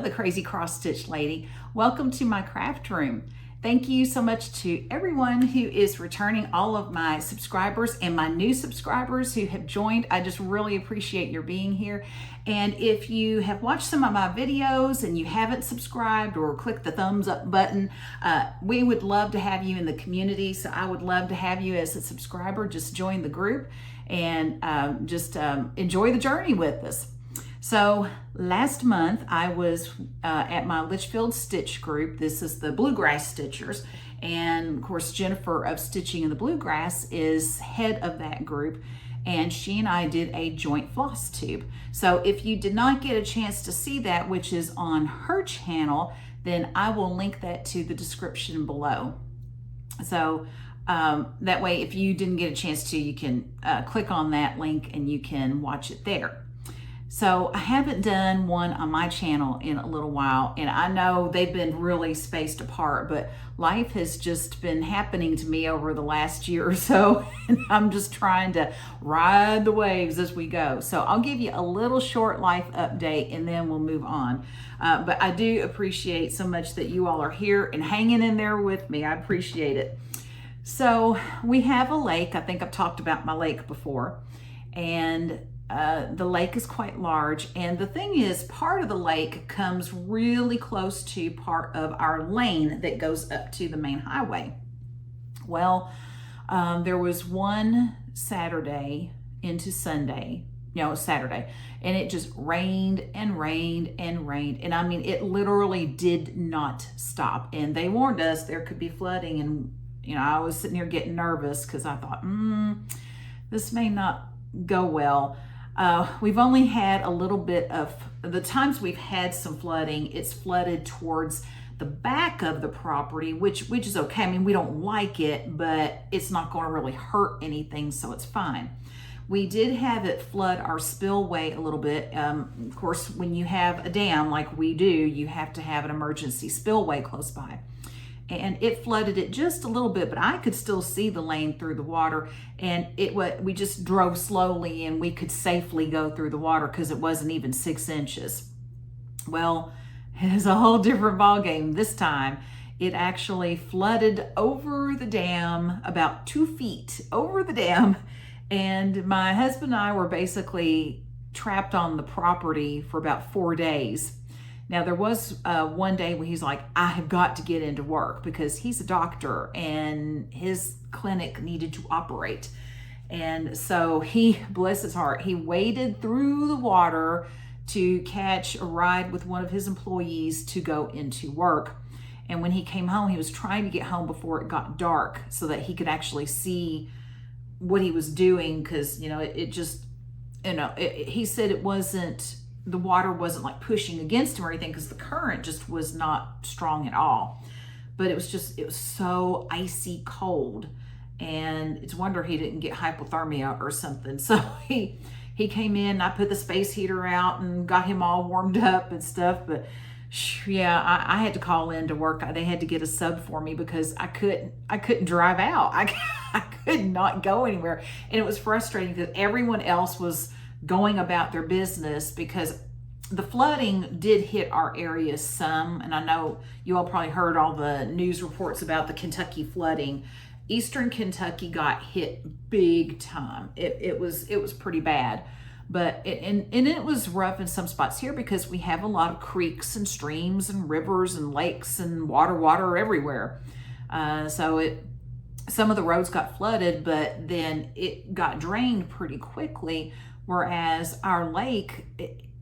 the Crazy Cross Stitch Lady. Welcome to my craft room. Thank you so much to everyone who is returning, all of my subscribers and my new subscribers who have joined. I just really appreciate your being here. And if you have watched some of my videos and you haven't subscribed or clicked the thumbs up button, we would love to have you in the community. So I would love to have you as a subscriber. Just join the group and enjoy the journey with us. So last month I was at my Leitchfield stitch group. This is the Bluegrass Stitchers. And of course, Jennifer of Stitching in the Bluegrass is head of that group. And she and I did a joint floss tube. So if you did not get a chance to see that, which is on her channel, then I will link that to the description below. So that way, if you didn't get a chance to, you can click on that link and you can watch it there. So I haven't done one on my channel in a little while, and I know they've been really spaced apart, but life has just been happening to me over the last year or so, and I'm just trying to ride the waves as we go. So I'll give you a little short life update and then we'll move on. But I do appreciate so much that you all are here and hanging in there with me. I appreciate it. So we have a lake. I think I've talked about my lake before, and the lake is quite large, and the thing is, part of the lake comes really close to part of our lane that goes up to the main highway. Well, there was one Saturday into Sunday, Saturday, and it just rained and rained and rained, and I mean, it literally did not stop. And they warned us there could be flooding, and I was sitting here getting nervous because I thought, this may not go well. We've only had a little bit of, the times we've had some flooding, it's flooded towards the back of the property, which is okay. I mean, we don't like it, but it's not going to really hurt anything, so it's fine. We did have it flood our spillway a little bit. Of course, when you have a dam like we do, you have to have an emergency spillway close by. And it flooded it just a little bit, but I could still see the lane through the water, and we just drove slowly and we could safely go through the water because it wasn't even 6 inches. Well, it's a whole different ballgame this time. It actually flooded over the dam, about 2 feet over the dam, and my husband and I were basically trapped on the property for about 4 days. Now, there was one day when he's like, I have got to get into work because he's a doctor and his clinic needed to operate. And so he, bless his heart, he waded through the water to catch a ride with one of his employees to go into work. And when he came home, he was trying to get home before it got dark so that he could actually see what he was doing, because, he said it wasn't, the water wasn't like pushing against him or anything, because the current just was not strong at all. But it was so icy cold, and it's a wonder he didn't get hypothermia or something. So he came in, I put the space heater out and got him all warmed up and stuff. But yeah, I had to call in to work. They had to get a sub for me because I couldn't drive out. I could not go anywhere. And it was frustrating because everyone else was going about their business, because the flooding did hit our area some, and I know you all probably heard all the news reports about the Kentucky flooding. Eastern Kentucky got hit big time. It was pretty bad, but it was rough in some spots here because we have a lot of creeks and streams and rivers and lakes and water everywhere. So some of the roads got flooded, but then it got drained pretty quickly. Whereas our lake,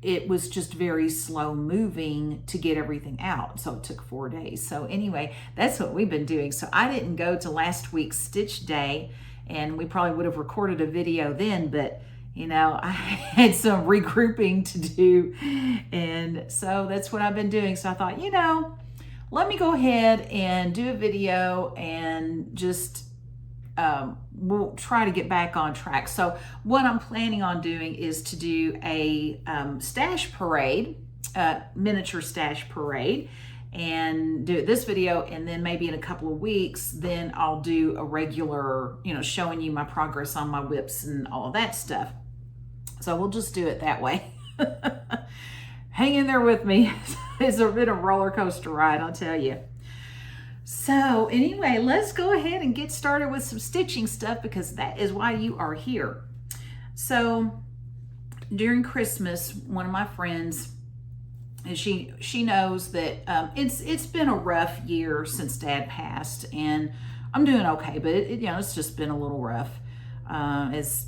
it was just very slow moving to get everything out. So it took 4 days. So anyway, that's what we've been doing. So I didn't go to last week's stitch day, and we probably would have recorded a video then, but I had some regrouping to do. And so that's what I've been doing. So I thought, let me go ahead and do a video and just we'll try to get back on track. So what I'm planning on doing is to do a stash parade, miniature stash parade, and do this video, and then maybe in a couple of weeks, then I'll do a regular, showing you my progress on my whips and all of that stuff. So we'll just do it that way. Hang in there with me. It's been a roller coaster ride, I'll tell you. So anyway, let's go ahead and get started with some stitching stuff because that is why you are here. So during Christmas, one of my friends, and she knows that it's been a rough year since Dad passed, and I'm doing okay, but it's just been a little rough, as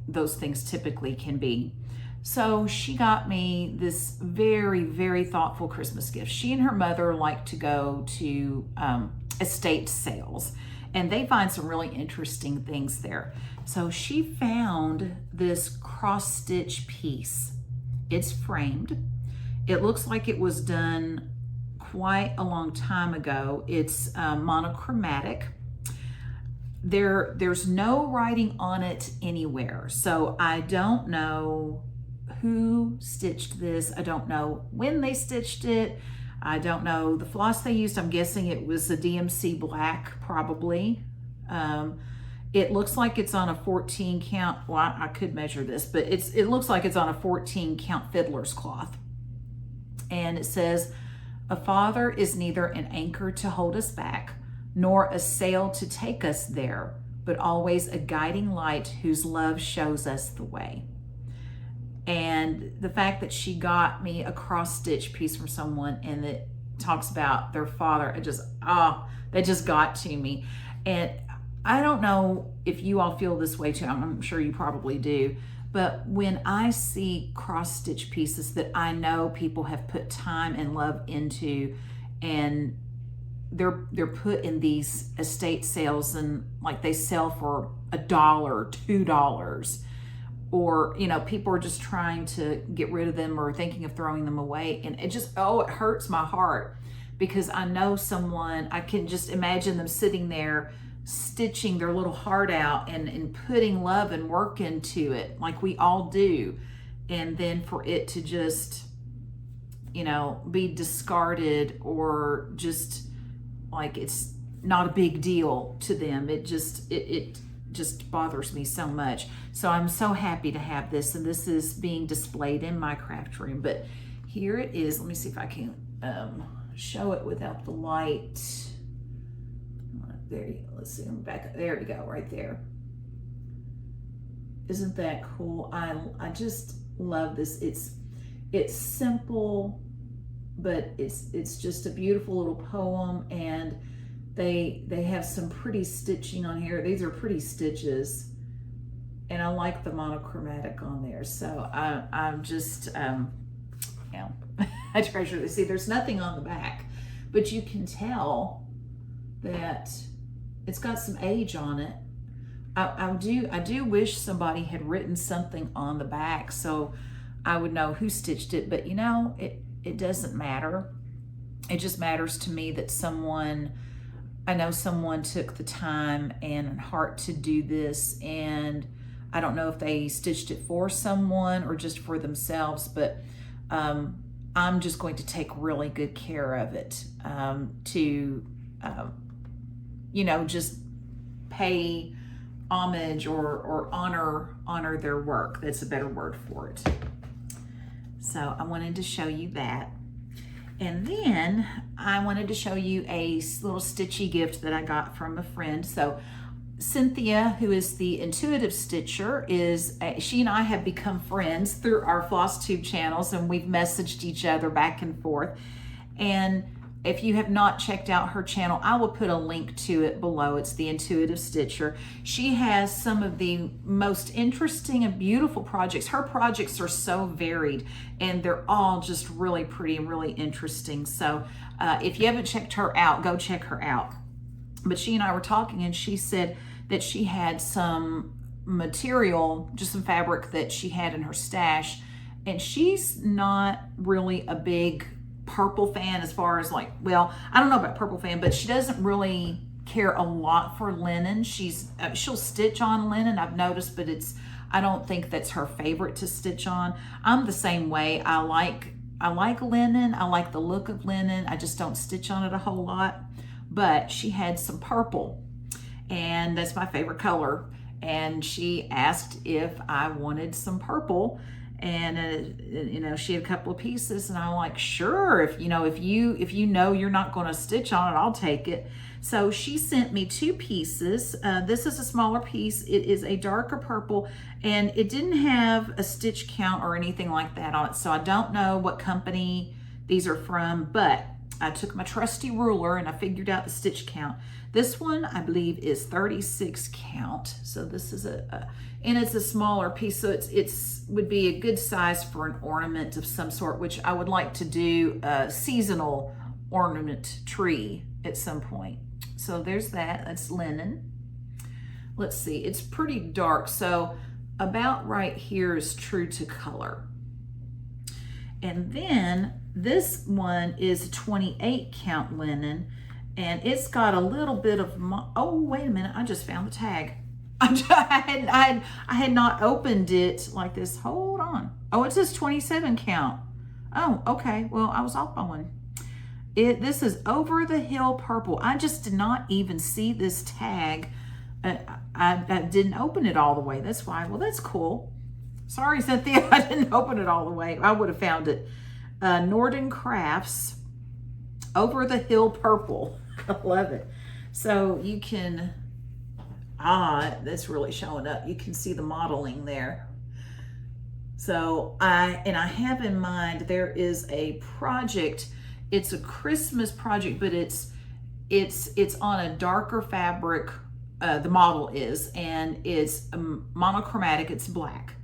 those things typically can be. So she got me this very, very thoughtful Christmas gift. She and her mother like to go to estate sales, and they find some really interesting things there. So she found this cross stitch piece. It's framed. It looks like it was done quite a long time ago. It's monochromatic. There's no writing on it anywhere. So I don't know who stitched this. I don't know when they stitched it. I don't know the floss they used. I'm guessing it was a DMC black, probably. It looks like it's on a 14 count. Well, I could measure this, but it looks like it's on a 14 count fiddler's cloth. And it says, "A father is neither an anchor to hold us back, nor a sail to take us there, but always a guiding light whose love shows us the way." And the fact that she got me a cross stitch piece from someone and it talks about their father, that just got to me. And I don't know if you all feel this way too. I'm sure you probably do. But when I see cross stitch pieces that I know people have put time and love into, and they're put in these estate sales, and like they sell for $1, $2, or people are just trying to get rid of them or thinking of throwing them away, and it hurts my heart because I know someone, I can just imagine them sitting there stitching their little heart out and putting love and work into it like we all do, and then for it to just be discarded or just like it's not a big deal to them. It just bothers me so much. So I'm so happy to have this, and this is being displayed in my craft room. But here it is. Let me see if I can show it without the light. There, let's see, I'm back. There you go, right there. Isn't that cool? I just love this. It's simple, but it's just a beautiful little poem, and they have some pretty stitching on here. These are pretty stitches, and I like the monochromatic on there. So I'm just I treasure this. See, there's nothing on the back, but you can tell that it's got some age on it. I do wish somebody had written something on the back so I would know who stitched it, but it doesn't matter. It just matters to me that I know someone took the time and heart to do this, and I don't know if they stitched it for someone or just for themselves, but I'm just going to take really good care of it to just pay homage or honor their work. That's a better word for it. So I wanted to show you that. And then I wanted to show you a little stitchy gift that I got from a friend. So Cynthia, who is the intuitive stitcher, she and I have become friends through our FlossTube channels, and we've messaged each other back and forth. And if you have not checked out her channel, I will put a link to it below. It's the Intuitive Stitcher. She has some of the most interesting and beautiful projects. Her projects are so varied, and they're all just really pretty and really interesting. So if you haven't checked her out, go check her out. But she and I were talking, and she said that she had some material, just some fabric that she had in her stash, and she's not really a big purple fan as far as I don't know about purple fan, but she doesn't really care a lot for linen. She'll stitch on linen, I've noticed, but I don't think that's her favorite to stitch on. I'm the same way. I like linen. I like the look of linen. I just don't stitch on it a whole lot. But she had some purple, and that's my favorite color. And she asked if I wanted some purple, And you know, she had a couple of pieces, and I'm like, sure, if you know you're not going to stitch on it, I'll take it. So she sent me 2 pieces. This is a smaller piece. It is a darker purple, and it didn't have a stitch count or anything like that on it, so I don't know what company these are from, but I took my trusty ruler and I figured out the stitch count. This one, I believe, is 36 count. So this is and it's a smaller piece, so it's would be a good size for an ornament of some sort, which I would like to do a seasonal ornament tree at some point. So there's that. That's linen. Let's see, it's pretty dark, so about right here is true to color. And then this one is a 28 count linen, and it's got a little bit of, oh, wait a minute, I just found the tag. I had not opened it like this. Hold on. Oh, it says 27 count. Oh, okay. Well, I was off by one. This is Over the Hill Purple. I just did not even see this tag. I didn't open it all the way. That's why. Well, that's cool. Sorry, Cynthia, I didn't open it all the way. I would have found it. Norton Crafts, Over the Hill Purple. I love it. So you can, that's really showing up. You can see the modeling there. So I have in mind, there is a project. It's a Christmas project, but it's on a darker fabric. The model is, and it's monochromatic. It's black.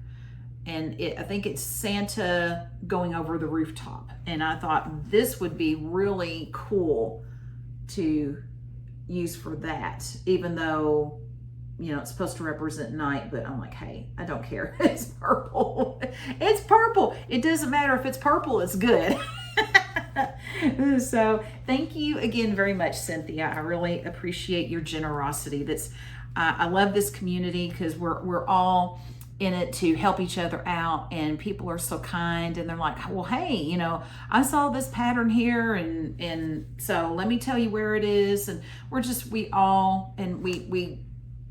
And I think it's Santa going over the rooftop. And I thought this would be really cool to use for that, even though, you know, it's supposed to represent night, but I'm like, hey, I don't care. It's purple. It's purple. It doesn't matter if it's purple, it's good. So thank you again very much, Cynthia. I really appreciate your generosity. I love this community because we're all in it to help each other out, and people are so kind, and they're like, well, hey, you know, I saw this pattern here, and so let me tell you where it is. And we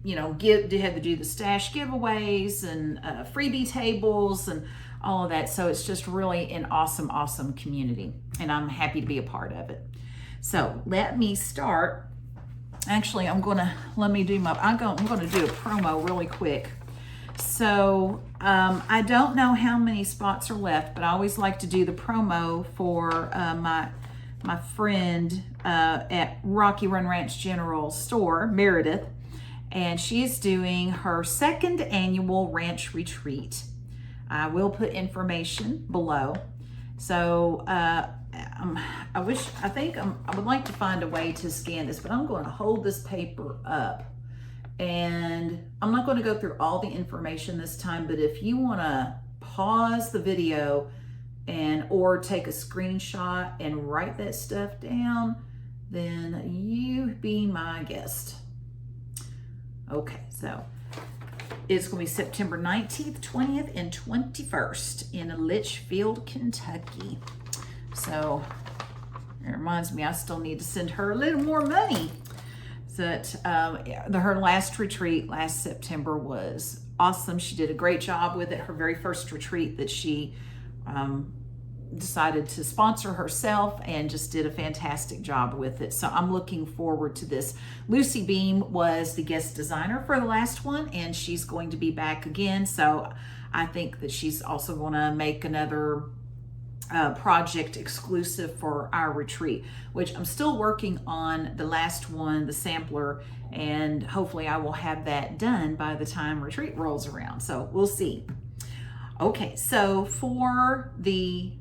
you know, have to do the stash giveaways and freebie tables and all of that. So it's just really an awesome community, and I'm happy to be a part of it. So let me start. Actually, I'm gonna do a promo really quick. So I don't know how many spots are left, but I always like to do the promo for my friend at Rocky Run Ranch General Store, Meredith, and she's doing her 2nd annual ranch retreat. I will put information below. So I would like to find a way to scan this, but I'm going to hold this paper up. And I'm not going to go through all the information this time, but if you want to pause the video or take a screenshot and write that stuff down, then you be my guest. Okay, so it's going to be September 19th, 20th, and 21st in Leitchfield, Kentucky. So it reminds me, I still need to send her a little more money. That her last retreat last September was awesome. She did a great job with it. Her very first retreat that she decided to sponsor herself, and just did a fantastic job with it. So I'm looking forward to this. Lucy Beam was the guest designer for the last one, and she's going to be back again. So I think that she's also going to make another project exclusive for our retreat, which I'm still working on the last one, the sampler, and hopefully I will have that done by the time retreat rolls around. So we'll see. Okay, so for the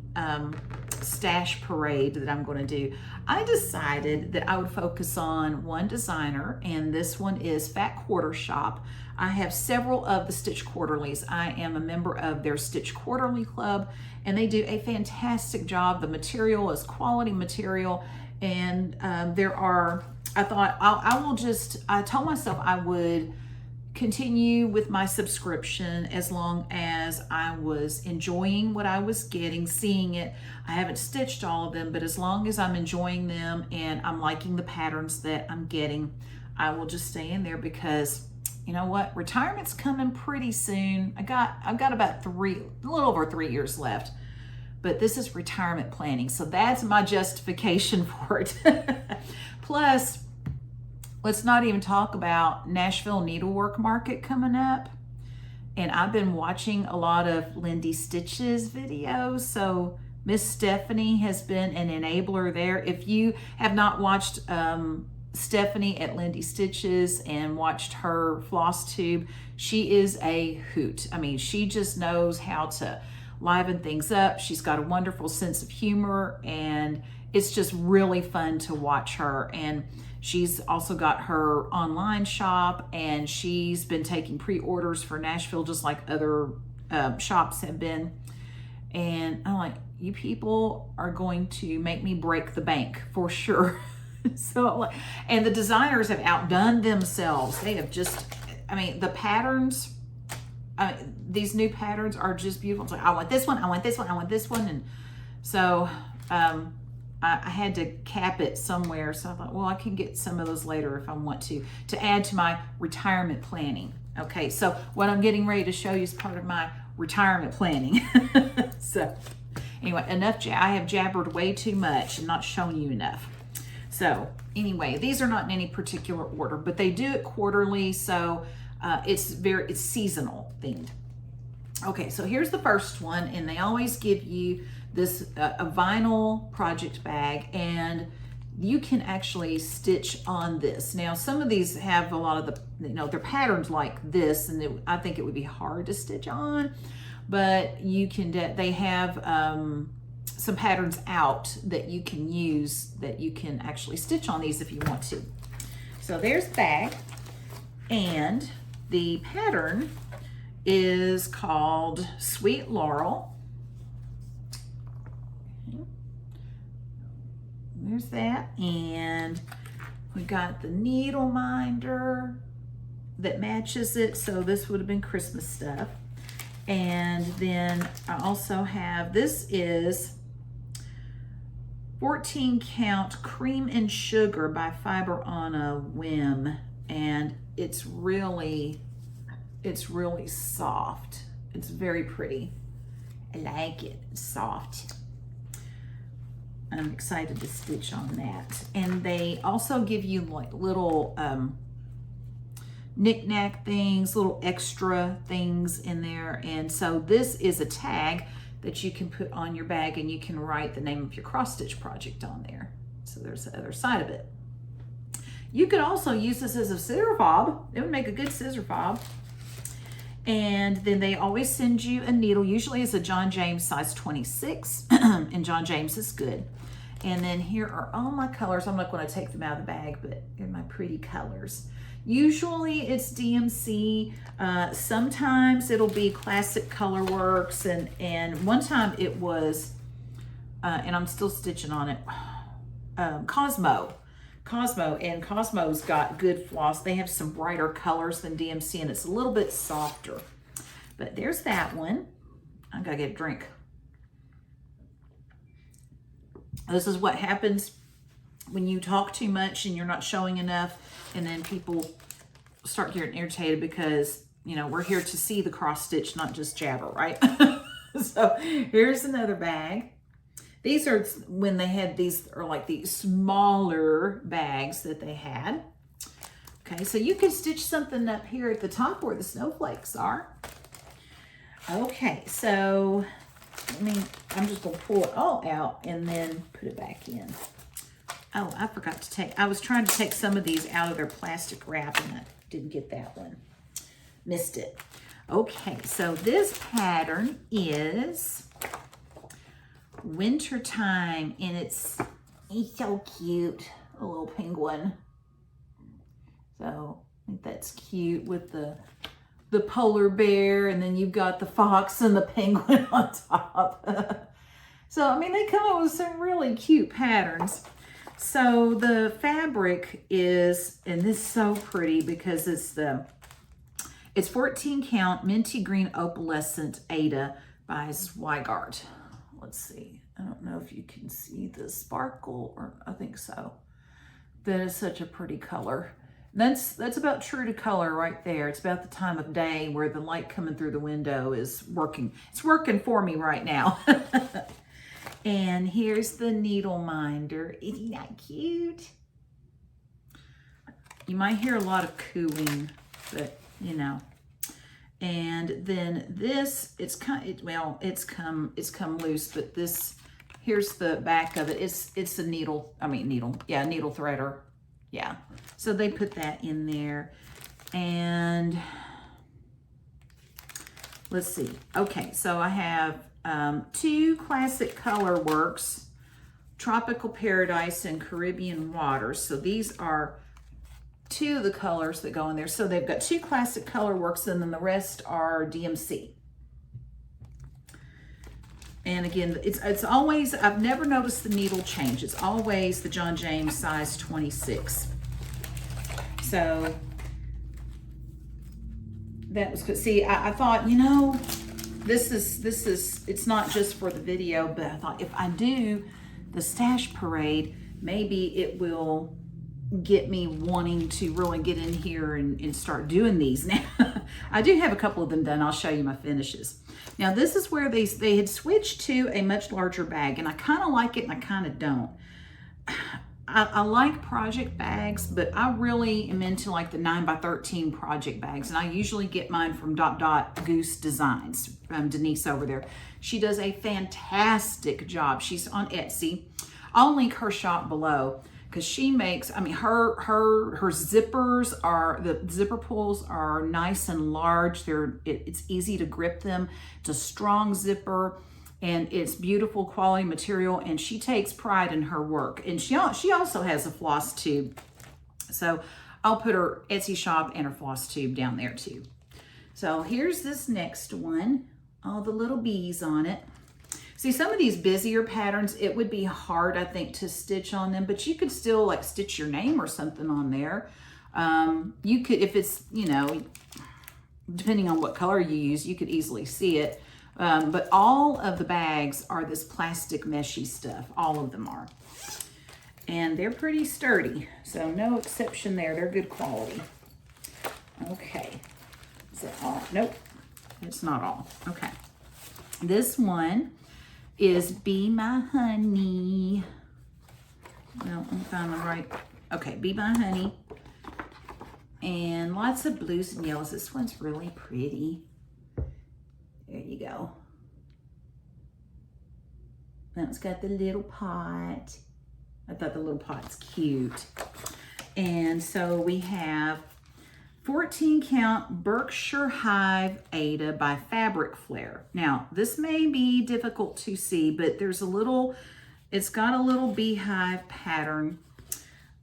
stash parade that I'm going to do, I decided that I would focus on one designer, and this one is Fat Quarter Shop. I have several of the Stitch Quarterlies. I am a member of their Stitch Quarterly Club, and they do a fantastic job. The material is quality material, and I thought I told myself I would continue with my subscription as long as I was enjoying what I was getting, seeing it. I haven't stitched all of them, but as long as I'm enjoying them and I'm liking the patterns that I'm getting, I will just stay in there, because you know what? Retirement's coming pretty soon. I've got about a little over 3 years left. But this is retirement planning. So that's my justification for it. Plus, let's not even talk about Nashville Needlework Market coming up. And I've been watching a lot of Lindy Stitch's videos. So Miss Stephanie has been an enabler there. If you have not watched Stephanie at Lindy Stitches and watched her FlossTube, she is a hoot. I mean, she just knows how to liven things up. She's got a wonderful sense of humor, and it's just really fun to watch her. And she's also got her online shop, and she's been taking pre-orders for Nashville just like other shops have been. And I'm like, you people are going to make me break the bank for sure. So, and the designers have outdone themselves. They have just, I mean, the patterns, these new patterns are just beautiful. It's like, I want this one, I want this one, I want this one. And so I had to cap it somewhere. So I thought, well, I can get some of those later if I want to add to my retirement planning. Okay, so what I'm getting ready to show you is part of my retirement planning. So anyway, enough. I have jabbered way too much and not shown you enough. So anyway, these are not in any particular order, but they do it quarterly. So it's seasonal themed. Okay, so here's the first one, and they always give you this a vinyl project bag, and you can actually stitch on this. Now, some of these have a lot of the, you know, they're patterns like this, and I think it would be hard to stitch on, but you can. They have some patterns out that you can use, that you can actually stitch on these if you want to. So there's the bag, and the pattern is called Sweet Laurel. There's that, and we got the needle minder that matches it, so this would have been Christmas stuff. And then I also have, this is 14 count cream and sugar by Fiber on a Whim, and it's really soft. It's very pretty. I like it. It's soft. I'm excited to stitch on that. And they also give you like little knick-knack things, little extra things in there. And so this is a tag that you can put on your bag, and you can write the name of your cross stitch project on there. So there's the other side of it. You could also use this as a scissor fob. It would make a good scissor fob. And then they always send you a needle. Usually it's a John James size 26, and John James is good. And then here are all my colors. I'm not going to take them out of the bag, but they're my pretty colors. Usually it's DMC. Sometimes it'll be Classic Colorworks, and one time it was, and I'm still stitching on it, Cosmo, and Cosmo's got good floss. They have some brighter colors than DMC, and it's a little bit softer. But there's that one. I gotta get a drink. This is what happens when you talk too much and you're not showing enough, and then people start getting irritated because, you know, we're here to see the cross stitch, not just jabber, right? So here's another bag. These are when they had these, are like the smaller bags that they had. Okay, so you can stitch something up here at the top where the snowflakes are. Okay, so I'm just gonna pull it all out and then put it back in. Oh, I forgot to take, I was trying to take some of these out of their plastic wrap, and I didn't get that one. Missed it. Okay, so this pattern is Wintertime, and he's so cute, a little penguin. So I think that's cute with the polar bear, and then you've got the fox and the penguin on top. So, I mean, they come up with some really cute patterns. So the fabric is, and this is so pretty because it's 14 count minty green opalescent Ada by Zweigart. Let's see. I don't know if you can see the sparkle, or I think so. That is such a pretty color. That's about true to color right there. It's about the time of day where the light coming through the window is working. It's working for me right now. And here's the needle minder. Isn't that cute? You might hear a lot of cooing, but you know. And then this, it's come loose, but this, here's the back of it. It's a needle threader. Yeah, so they put that in there. And let's see. Okay, so I have 2 classic color works, Tropical Paradise and Caribbean Waters. So these are 2 of the colors that go in there. So they've got 2 classic color works, and then the rest are DMC. And again, it's always, I've never noticed the needle change. It's always the John James size 26. So that was good. See, I thought, you know, this is, it's not just for the video, but I thought if I do the stash parade, maybe it will get me wanting to really get in here and start doing these. Now, I do have a couple of them done. I'll show you my finishes. Now, this is where they had switched to a much larger bag, and I kind of like it and I kind of don't. I like project bags, but I really am into like the 9x13 project bags, and I usually get mine from Goose Designs, Denise over there. She does a fantastic job. She's on Etsy. I'll link her shop below, because she makes, I mean, her zippers are, the zipper pulls are nice and large. It's easy to grip them. It's a strong zipper, and it's beautiful quality material, and she takes pride in her work. And she also has a FlossTube. So I'll put her Etsy shop and her FlossTube down there too. So here's this next one, all the little bees on it. See, some of these busier patterns, it would be hard, I think, to stitch on them, but you could still like stitch your name or something on there. You could, if it's, you know, depending on what color you use, you could easily see it. But all of the bags are this plastic meshy stuff. All of them are. And they're pretty sturdy, so no exception there. They're good quality. Okay. Is that all? Nope. It's not all. Okay. This one is Be My Honey. No, I'm finding the right. Okay, Be My Honey. And lots of blues and yellows. This one's really pretty. There you go. Now it's got the little pot. I thought the little pot's cute. And so we have 14 count Berkshire Hive Ada by Fabric Flare. Now, this may be difficult to see, but there's a little, it's got a little beehive pattern.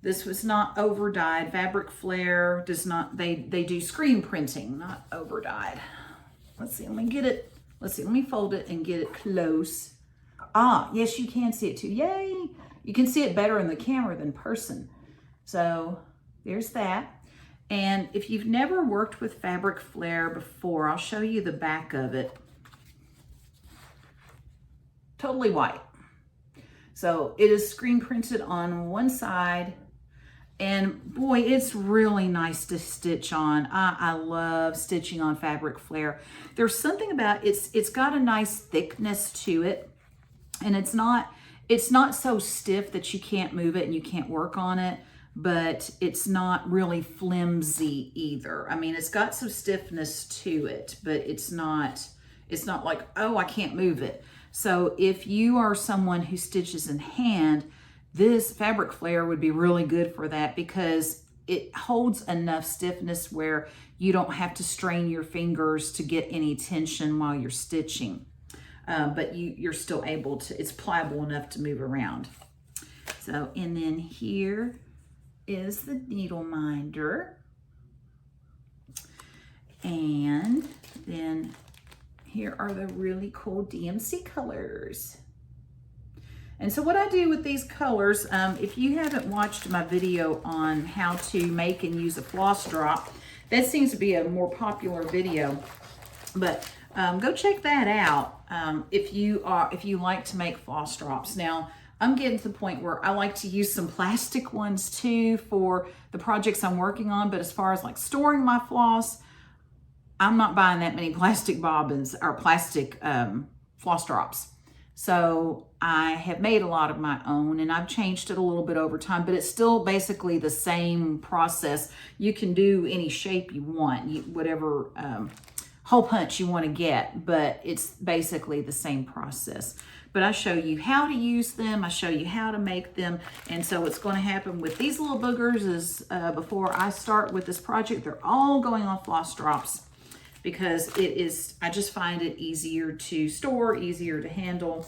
This was not over dyed. Fabric Flare does not, they do screen printing, not over dyed. Let's see, let me get it. Let's see, let me fold it and get it close. Ah, yes, you can see it too. Yay! You can see it better in the camera than person. So there's that. And if you've never worked with Fabric Flare before, I'll show you the back of it. Totally white. So it is screen printed on one side. And boy, it's really nice to stitch on. I love stitching on Fabric Flare. There's something about it's got a nice thickness to it. And it's not so stiff that you can't move it and you can't work on it. But it's not really flimsy either. I mean, it's got some stiffness to it, but it's not like, oh, I can't move it. So if you are someone who stitches in hand, this Fabric Flare would be really good for that, because it holds enough stiffness where you don't have to strain your fingers to get any tension while you're stitching. But you're still able to, it's pliable enough to move around. So, and then here is the needle minder. And then here are the really cool DMC colors. And so what I do with these colors, if you haven't watched my video on how to make and use a floss drop, that seems to be a more popular video, but go check that out if you like to make floss drops. Now, I'm getting to the point where I like to use some plastic ones too for the projects I'm working on. But as far as like storing my floss, I'm not buying that many plastic bobbins or plastic floss drops. So I have made a lot of my own, and I've changed it a little bit over time, but it's still basically the same process. You can do any shape you want, whatever hole punch you want to get, but it's basically the same process. But I show you how to use them. I show you how to make them. And so what's going to happen with these little boogers is before I start with this project, they're all going on floss drops, because it is, I just find it easier to store, easier to handle.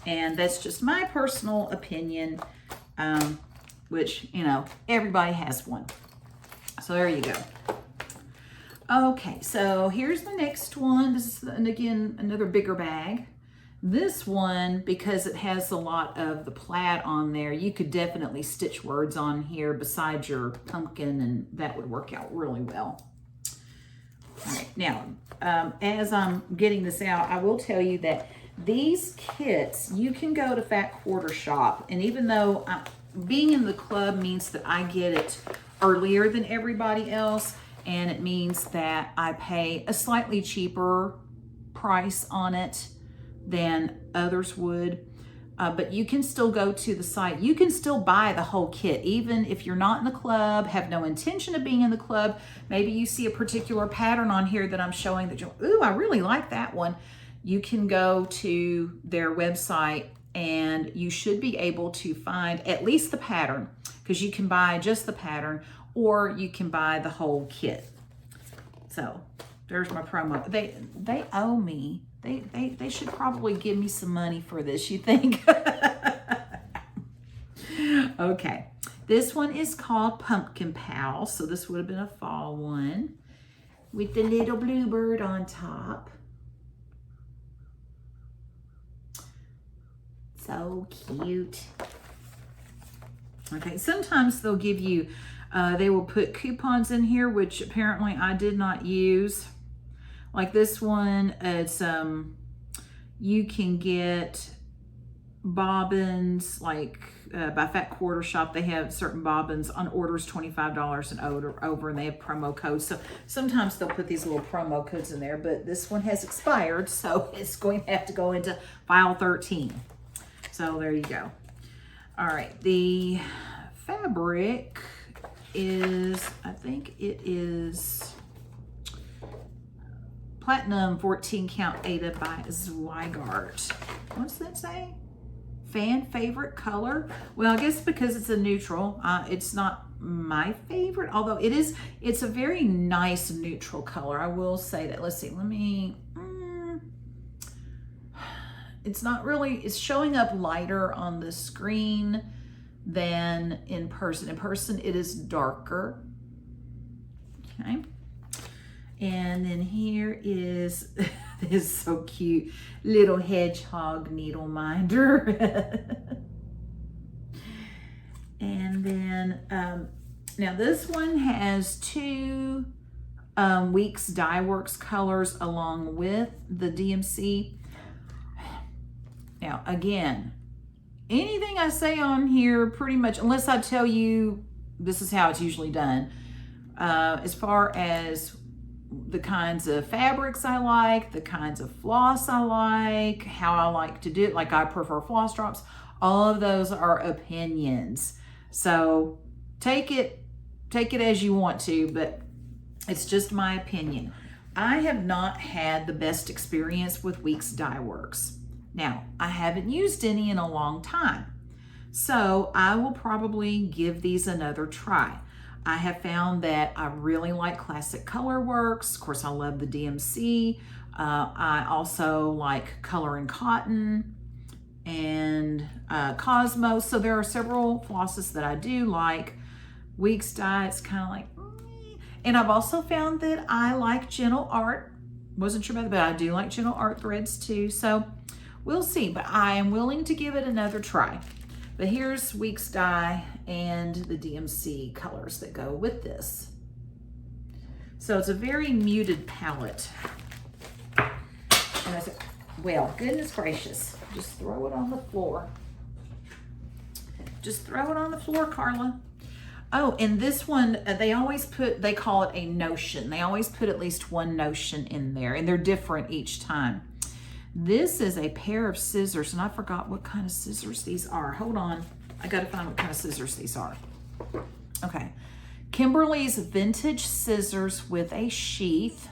And that's just my personal opinion, which, you know, everybody has one. So there you go. Okay, so here's the next one. This is, and again, another bigger bag. This one, because it has a lot of the plaid on there, you could definitely stitch words on here besides your pumpkin, and that would work out really well. All right, now, as I'm getting this out, I will tell you that these kits, you can go to Fat Quarter Shop, and even though being in the club means that I get it earlier than everybody else, and it means that I pay a slightly cheaper price on it than others would. But you can still go to the site. You can still buy the whole kit, even if you're not in the club, have no intention of being in the club. Maybe you see a particular pattern on here that I'm showing that you're, ooh, I really like that one. You can go to their website and you should be able to find at least the pattern, because you can buy just the pattern or you can buy the whole kit. So there's my promo. They owe me. They should probably give me some money for this, you think? Okay, this one is called Pumpkin Pal. So this would have been a fall one with the little bluebird on top. So cute. Okay, sometimes they'll give you, they will put coupons in here, which apparently I did not use. Like this one, it's you can get bobbins like by Fat Quarter Shop. They have certain bobbins on orders $25 and over, and they have promo codes. So sometimes they'll put these little promo codes in there, but this one has expired, so it's going to have to go into file 13. So there you go. All right, the fabric is, I think it is Platinum 14 count Ada by Zweigart. What's that say? Fan favorite color? Well, I guess because it's a neutral, it's not my favorite, although it's a very nice neutral color. I will say that. Let's see, let me, it's not really, it's showing up lighter on the screen than in person. In person, it is darker. Okay. And then here is, this is so cute, little hedgehog needle minder. And then, now this one has two Weeks Dye Works colors along with the DMC. Now, again, anything I say on here, pretty much, unless I tell you this is how it's usually done, as far as the kinds of fabrics I like, the kinds of floss I like, how I like to do it, like I prefer floss drops, all of those are opinions. So take it as you want to, but it's just my opinion. I have not had the best experience with Weeks Dye Works. Now, I haven't used any in a long time, so I will probably give these another try. I have found that I really like Classic Color Works. Of course, I love the DMC. I also like Color and Cotton and Cosmos. So there are several flosses that I do like. Weeks Dye, it's kind of like, and I've also found that I like Gentle Art. Wasn't sure about that, but I do like Gentle Art threads too. So we'll see, but I am willing to give it another try. But here's Weeks Dye and the DMC colors that go with this. So it's a very muted palette. And I said, well, goodness gracious, just throw it on the floor. Just throw it on the floor, Carla. Oh, and this one, they call it a notion. They always put at least one notion in there, and they're different each time. This is a pair of scissors, and I forgot what kind of scissors these are. Hold on. I got to find what kind of scissors these are. Okay. Kimberly's vintage scissors with a sheath.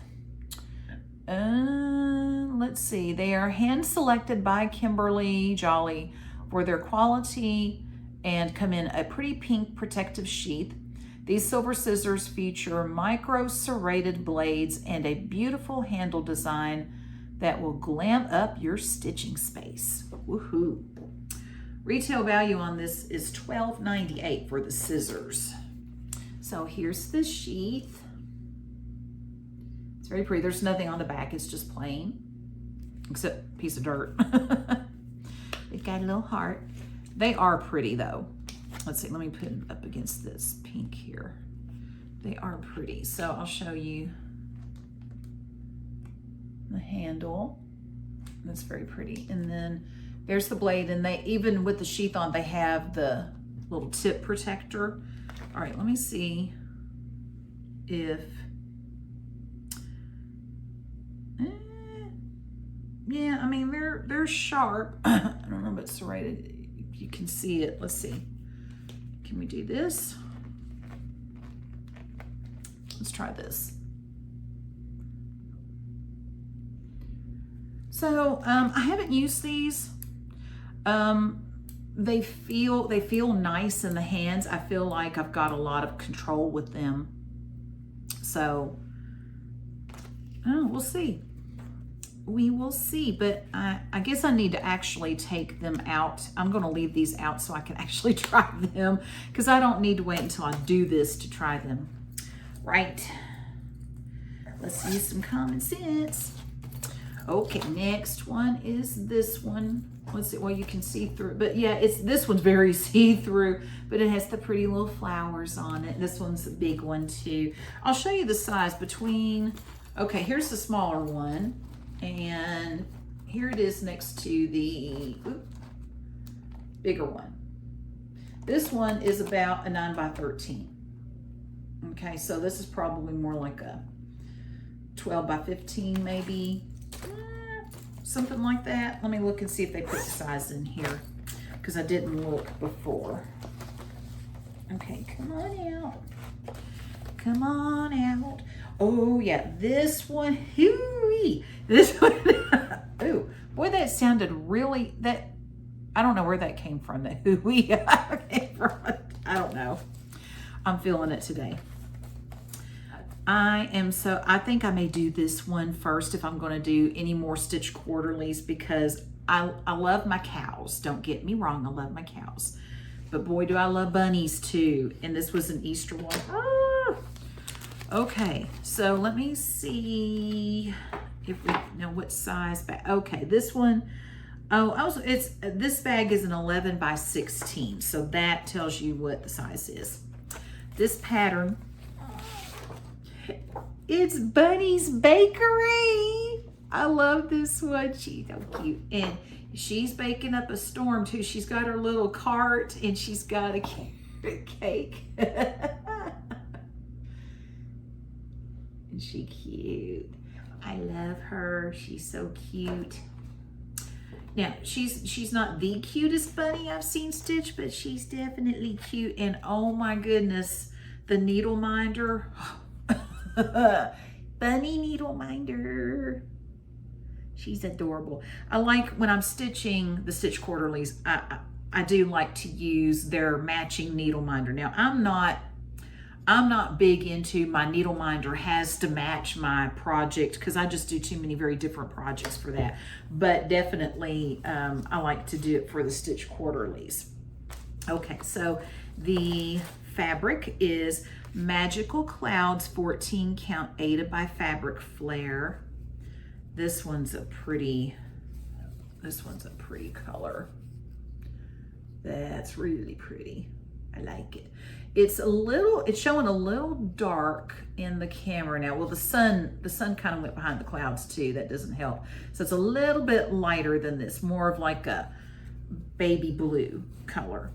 Let's see. They are hand-selected by Kimberly Jolly for their quality and come in a pretty pink protective sheath. These silver scissors feature micro serrated blades and a beautiful handle design that will glam up your stitching space. Woohoo! Retail value on this is $12.98 for the scissors. So here's the sheath. It's very pretty. There's nothing on the back. It's just plain, except a piece of dirt. They've got a little heart. They are pretty though. Let's see, let me put it up against this pink here. They are pretty. So I'll show you the handle. That's very pretty. And then there's the blade, and they, even with the sheath on, they have the little tip protector. All right, let me see if, yeah, I mean, they're sharp. I don't know if it's serrated. You can see it. Let's see. Can we do this? Let's try this. So I haven't used these. They feel nice in the hands. I feel like I've got a lot of control with them. So we'll see. We will see, but I guess I need to actually take them out. I'm going to leave these out so I can actually try them, because I don't need to wait until I do this to try them. Right. Let's use some common sense. Okay, next one is this one. Let's see, well, you can see through, but yeah, this one's very see-through, but it has the pretty little flowers on it. This one's a big one too. I'll show you the size between, okay, here's the smaller one. And here it is next to the bigger one. This one is about a 9 by 13. Okay, so this is probably more like a 12 by 15 maybe, something like that. Let me look and see if they put the size in here, because I didn't look before. Okay, come on out. Come on out. Oh yeah, this one, hoo-wee. This one, ooh, boy, that sounded really, I don't know where that came from, that hoo-wee came from. I don't know. I'm feeling it today. I think I may do this one first if I'm gonna do any more stitch quarterlies, because I love my cows. Don't get me wrong, I love my cows. But boy, do I love bunnies too. And this was an Easter one. Ah! Okay, so let me see if we know what size bag. Okay, this one, this bag is an 11 by 16. So that tells you what the size is. This pattern, it's Bunny's Bakery. I love this one. She's so cute. And she's baking up a storm too. She's got her little cart and she's got a cake. And she cute. I love her. She's so cute. Now, she's not the cutest bunny I've seen stitch, but she's definitely cute. And oh my goodness, the needle minder. Bunny needle minder. She's adorable. I like when I'm stitching the stitch quarterlies, I do like to use their matching needle minder. Now, I'm not big into my needle minder has to match my project, because I just do too many very different projects for that. But definitely I like to do it for the stitch quarterlies. Okay, so the fabric is Magical Clouds 14 count Aida by Fabric Flare. This one's a pretty color. That's really pretty. I like it. It's showing a little dark in the camera now. Well, the sun kind of went behind the clouds too. That doesn't help. So it's a little bit lighter than this, more of like a baby blue color.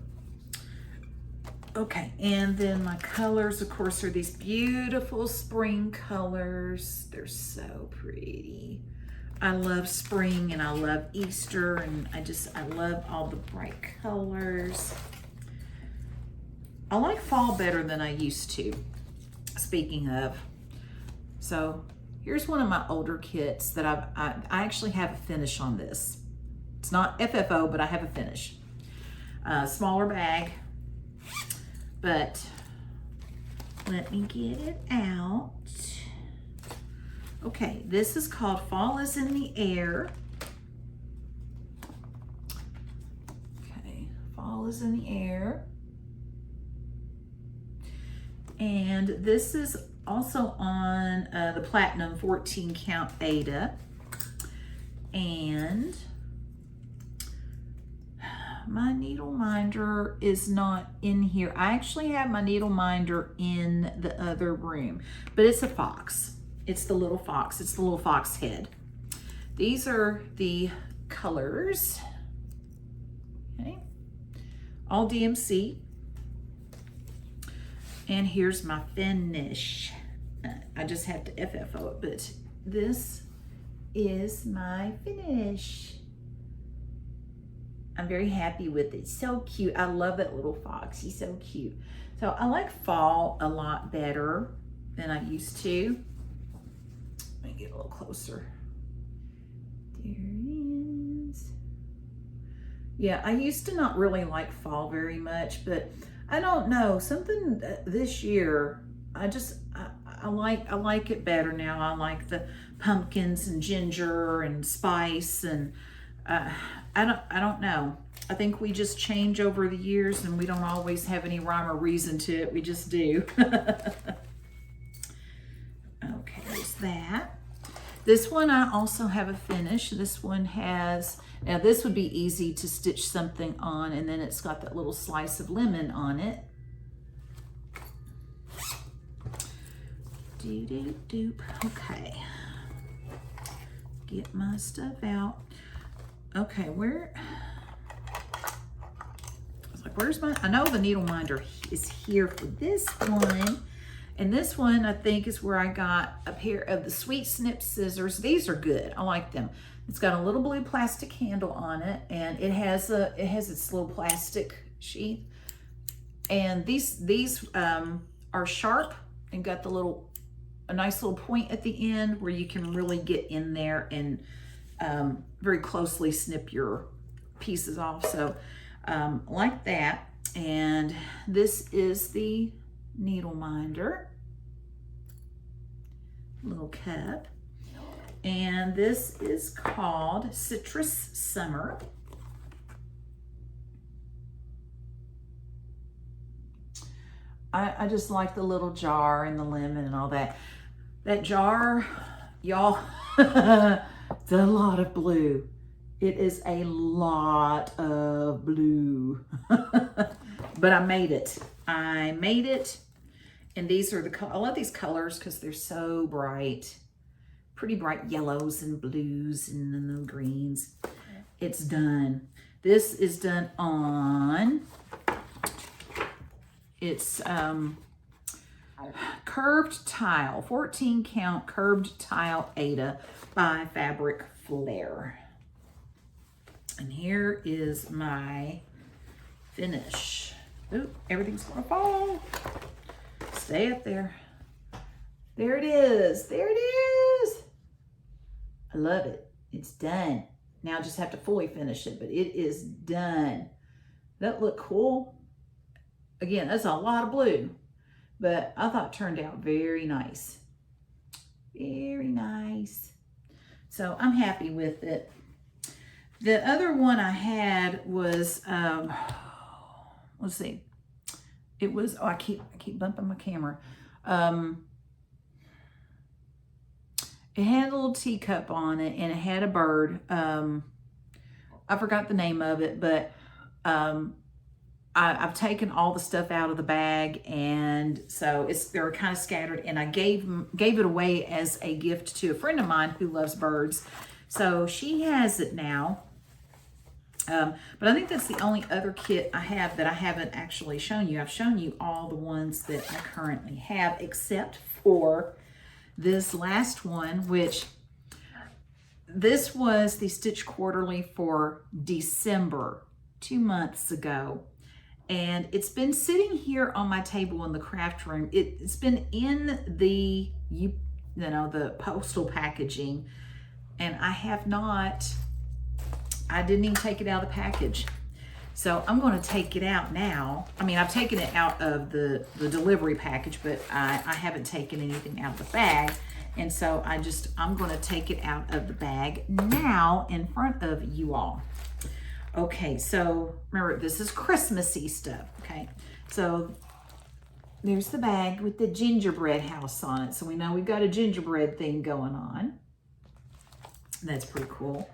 Okay, and then my colors, of course, are these beautiful spring colors. They're so pretty. I love spring and I love Easter, and I love all the bright colors. I like fall better than I used to, speaking of. So here's one of my older kits that I actually have a finish on this. It's not FFO, but I have a finish. Smaller bag, but let me get it out. Okay, this is called Fall is in the Air. Okay, Fall is in the Air. And this is also on the Platinum 14 count Aida. And my needle minder is not in here. I actually have my needle minder in the other room, but it's a fox. It's the little fox. It's the little fox head. These are the colors. Okay. All DMC. And here's my finish. I just have to FFO it, but this is my finish. I'm very happy with it. So cute. I love that little fox. He's so cute. So I like fall a lot better than I used to. Let me get a little closer. There it is. Yeah, I used to not really like fall very much, but I don't know, something this year, I like it better now. I like the pumpkins and ginger and spice, and I don't know. I think we just change over the years, and we don't always have any rhyme or reason to it. We just do. Okay, there's that. This one I also have a finish. This one has, now this would be easy to stitch something on, and then it's got that little slice of lemon on it. Doop. Okay. Get my stuff out. Okay, where, I was like, where's my, I know the needle minder is here for this one. And this one, I think, is where I got a pair of the Sweet Snip scissors. These are good. I like them. It's got a little blue plastic handle on it, and it has its little plastic sheath. And these are sharp and got a nice little point at the end where you can really get in there and very closely snip your pieces off. So like that. And this is the needle minder, little cup, and this is called Citrus Summer. I just like the little jar and the lemon and all that. That jar, y'all, it's a lot of blue. It is a lot of blue. But I made it. And these are I love these colors because they're so bright. Pretty bright yellows and blues and then the greens. It's done. This is done on, it's curved tile, 14 count curved tile Aida by Fabric Flair. And here is my finish. Ooh, everything's gonna fall. Stay up there. There it is. There it is. I love it. It's done. Now I just have to fully finish it, but it is done. That look cool. Again, that's a lot of blue, but I thought it turned out very nice. Very nice. So I'm happy with it. The other one I had was, let's see. It was, I keep bumping my camera. It had a little teacup on it, and it had a bird. I forgot the name of it, but I've taken all the stuff out of the bag, and so they're kind of scattered, and I gave it away as a gift to a friend of mine who loves birds. So she has it now, But I think that's the only other kit I have that I haven't actually shown you. I've shown you all the ones that I currently have, except for this last one, which this was the Stitch Quarterly for December, 2 months ago. And it's been sitting here on my table in the craft room. It's been in the, the postal packaging, and I didn't even take it out of the package. So I'm going to take it out now. I mean, I've taken it out of the delivery package, but I haven't taken anything out of the bag. And so I'm going to take it out of the bag now in front of you all. Okay, so remember, this is Christmassy stuff, okay? So there's the bag with the gingerbread house on it. So we know we've got a gingerbread thing going on. That's pretty cool.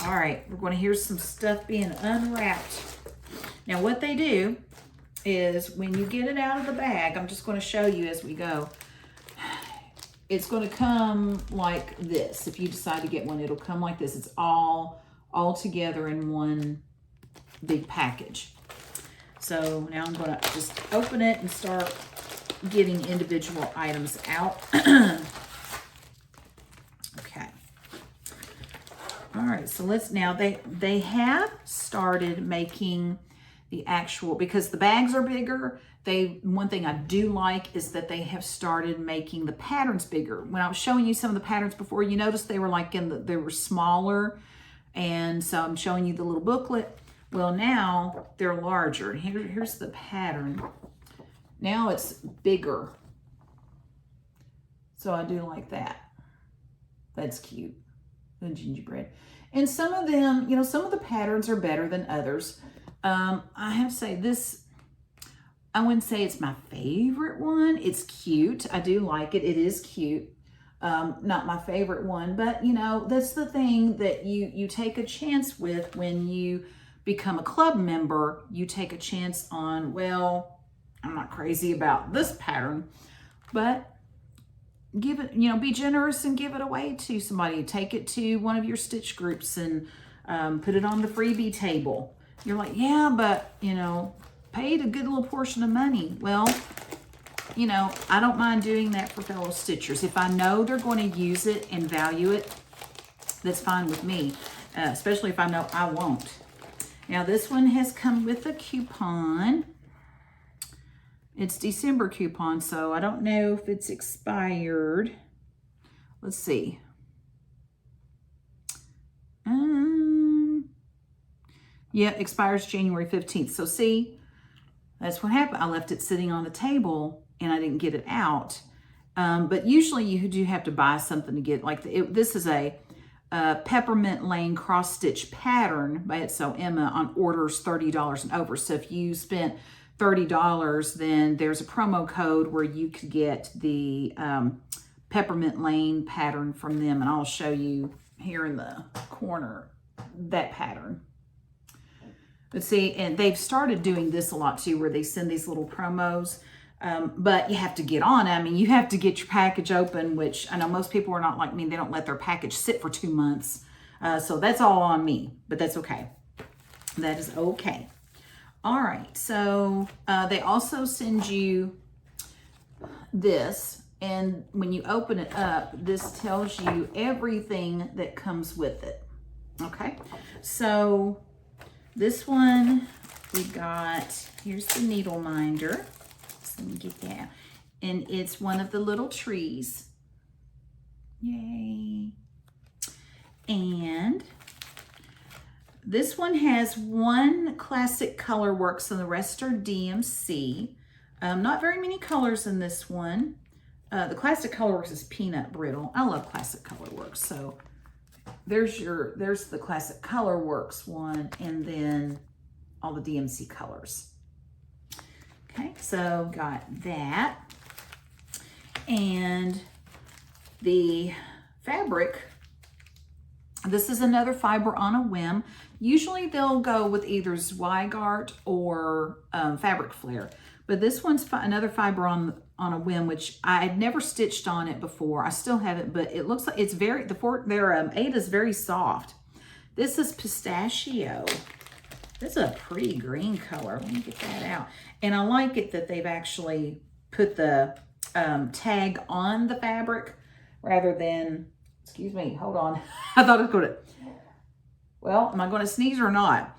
All right, we're going to hear some stuff being unwrapped. Now, what they do is when you get it out of the bag, I'm just going to show you as we go. It's going to come like this. If you decide to get one, it'll come like this. It's all together in one big package. So now I'm going to just open it and start getting individual items out. Okay. All right, so now they have started making the actual, because the bags are bigger, one thing I do like is that they have started making the patterns bigger. When I was showing you some of the patterns before, you noticed they were like they were smaller. And so I'm showing you the little booklet. Well, now they're larger. Here's the pattern. Now it's bigger. So I do like that. That's cute. The gingerbread. And some of them, some of the patterns are better than others. I have to say this, I wouldn't say it's my favorite one. It's cute. I do like it. It is cute. Not my favorite one, but that's the thing that you take a chance with when you become a club member. You take a chance on, well, I'm not crazy about this pattern, but give it, be generous and give it away to somebody. Take it to one of your stitch groups and put it on the freebie table. You're like, yeah, but paid a good little portion of money. Well, I don't mind doing that for fellow stitchers. If I know they're going to use it and value it, that's fine with me, especially if I know I won't. Now, this one has come with a coupon. It's December coupon, so I don't know if it's expired. Let's see. Yeah, expires January 15th. So see, that's what happened. I left it sitting on the table and I didn't get it out. But usually you do have to buy something to get, like this is a Peppermint Lane cross stitch pattern by It's So Emma on orders $30 and over. So if you spent $30, then there's a promo code where you could get the Peppermint Lane pattern from them. And I'll show you here in the corner that pattern. But see, and they've started doing this a lot too, where they send these little promos. But you have to get on. I mean, you have to get your package open, which I know most people are not like me. They don't let their package sit for 2 months. So that's all on me, but that's okay. That is okay. All right. So they also send you this. And when you open it up, this tells you everything that comes with it. Okay. So this one, we got, here's the needle minder. Let me get that. And it's one of the little trees. Yay. And this one has one classic color works and the rest are DMC. Not very many colors in this one. The classic color works is peanut brittle. I love classic color works. So there's the classic color works one, and then all the DMC colors. Okay, so got that. And the fabric, this is another fiber on a whim. Usually they'll go with either Zweigart or Fabric Flare, but this one's another fiber on a whim, which I had never stitched on it before. I still haven't, but it looks like it's very, their 8 is very soft. This is pistachio. This is a pretty green color. Let me get that out. And I like it that they've actually put the tag on the fabric rather than, excuse me, hold on. I thought I was going to, well, am I going to sneeze or not?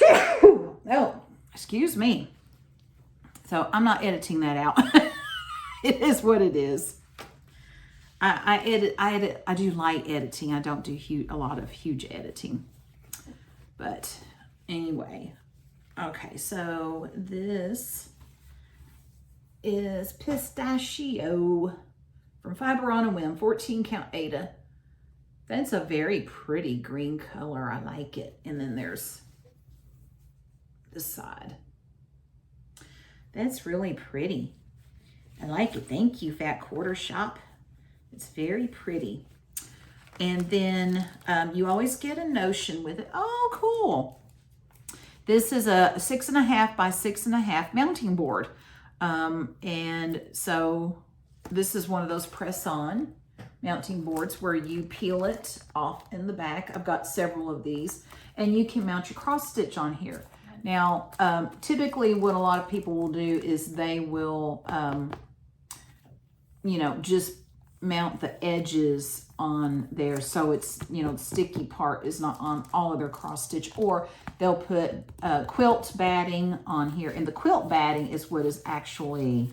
Oh, excuse me. So I'm not editing that out. It is what it is. I do light editing. I don't do a lot of huge editing. But anyway, okay, so this is pistachio from Fiber on a Whim, 14 count Ada. That's a very pretty green color. I like it. And then there's this side. That's really pretty. I like it. Thank you, Fat Quarter Shop. It's very pretty. And then you always get a notion with it. Oh, cool. This is a 6.5 by 6.5 mounting board. And so this is one of those press-on mounting boards where you peel it off in the back. I've got several of these. And you can mount your cross stitch on here. Now, typically what a lot of people will do is they will, you know, just mount the edges on there so it's, you know, the sticky part is not on all of their cross stitch, or they'll put quilt batting on here, and the quilt batting is what is actually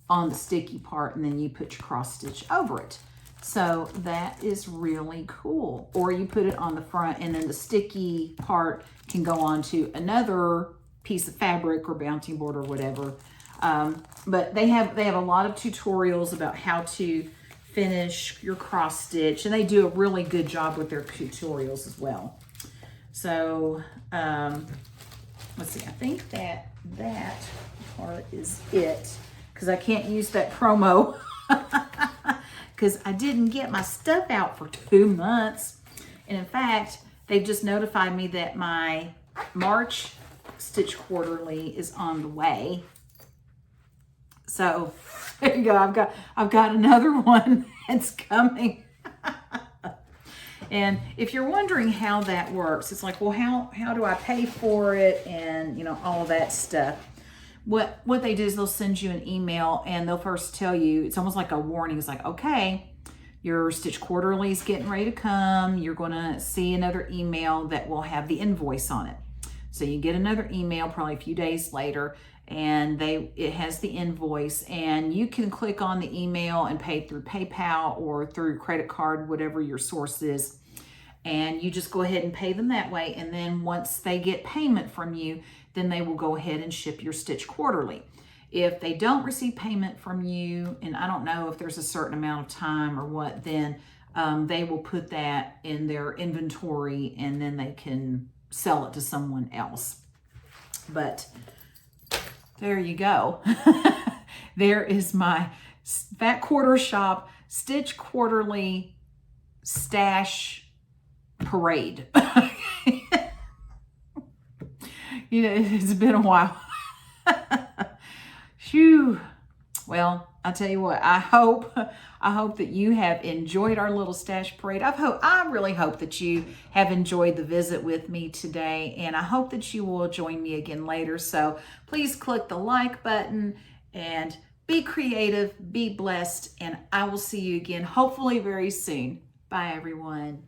on the sticky part, and then you put your cross stitch over it. So that is really cool. Or you put it on the front, and then the sticky part can go onto another piece of fabric or mounting board or whatever. But they have a lot of tutorials about how to finish your cross stitch, and they do a really good job with their tutorials as well. So let's see, I think that part is it, because I can't use that promo because I didn't get my stuff out for 2 months. And in fact, they've just notified me that my March Stitch Quarterly is on the way. So there you go. I've got another one that's coming. And if you're wondering how that works, it's like, well, how do I pay for it, and you know, all of that stuff. What they do is they'll send you an email, and they'll first tell you, it's almost like a warning. It's like, okay, your Stitch Quarterly is getting ready to come. You're going to see another email that will have the invoice on it. So you get another email probably a few days later, and it has the invoice, and you can click on the email and pay through PayPal or through credit card, whatever your source is. And you just go ahead and pay them that way. And then once they get payment from you, then they will go ahead and ship your Stitch Quarterly. If they don't receive payment from you, and I don't know if there's a certain amount of time or what, then they will put that in their inventory, and then they can sell it to someone else. But there you go. There is my Fat Quarter Shop Stitch Quarterly stash parade. You know, it's been a while. Phew. Well, I'll tell you what, I hope that you have enjoyed our little stash parade. I really hope that you have enjoyed the visit with me today, and I hope that you will join me again later. So please click the like button, and be creative, be blessed, and I will see you again hopefully very soon. Bye, everyone.